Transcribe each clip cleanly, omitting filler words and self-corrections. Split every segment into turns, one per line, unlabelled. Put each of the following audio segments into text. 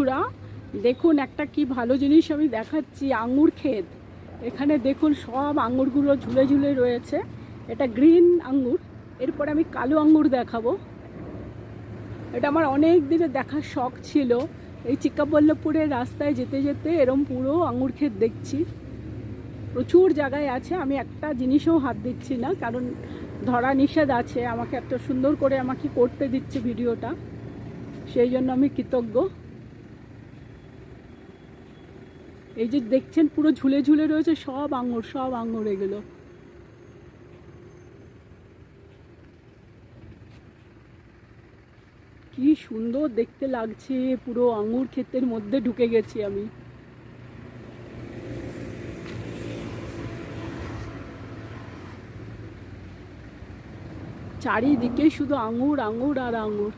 বন্ধুরা দেখুন একটা কি ভালো জিনিস আমি দেখাচ্ছি, আঙ্গুর ক্ষেত। এখানে দেখুন সব আঙ্গুরগুলো ঝুলে ঝুলে রয়েছে। এটা গ্রিন আঙ্গুর। এরপর আমি কালো আঙ্গুর দেখাবো। এটা আমার অনেক দিনের দেখার শখ ছিল। এই চিক্কাবল্লভপুরের রাস্তায় যেতে যেতে এরম পুরো আঙ্গুর ক্ষেত দেখছি। প্রচুর জায়গায় আছে, আমি একটা জিনিসও হাত দিচ্ছি না, কারণ ধরা নিষেধ আছে। আমাকে এত সুন্দর করে আমাকে করতে দিচ্ছে ভিডিওটা, সেই জন্য আমি কৃতজ্ঞ। এই যে দেখছেন পুরো ঝুলে ঝুলে রয়েছে সব আঙুর, সব আঙুর এগুলো। কি সুন্দর দেখতে লাগছে, পুরো আঙুর ক্ষেতের মধ্যে ঢুকে গেছি আমি। চারিদিকে শুধু আঙুর আঙুর আর আঙুর।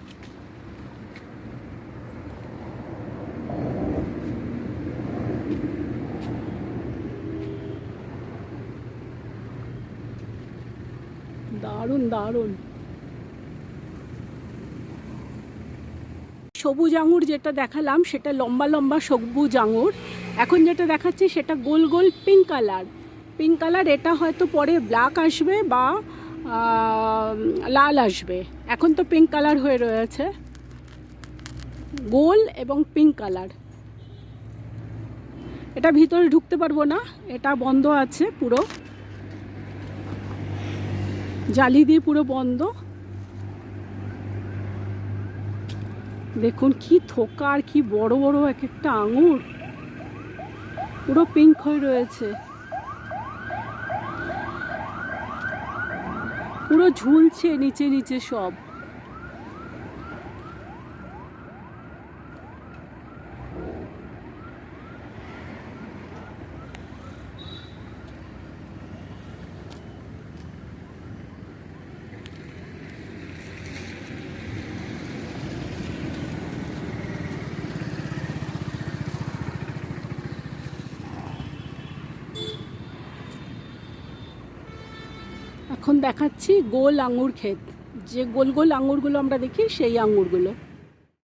দারুণ দারুণ। সবুজ আঙুর যেটা দেখালাম সেটা লম্বা লম্বা সবুজ আঙুর। এখন যেটা দেখাচ্ছি সেটা গোল গোল পিঙ্ক কালার। পিঙ্ক কালার, এটা হয়তো পরে ব্ল্যাক আসবে বা লাল আসবে। এখন তো পিঙ্ক কালার হয়ে রয়েছে, গোল এবং পিঙ্ক কালার। এটা ভিতরে ঢুকতে পারবো না, এটা বন্ধ আছে, পুরো জালি দিয়ে পুরো বন্ধ। দেখুন কি থোকা আর কি বড় বড় এক একটা আঙুর, পুরো পিঙ্ক হয়ে রয়েছে, পুরো ঝুলছে নিচে নিচে সব। এখন দেখাচ্ছি গোল আঙুর ক্ষেত, যে গোল গোল আঙুরগুলো আমরা দেখি সেই আঙুরগুলো।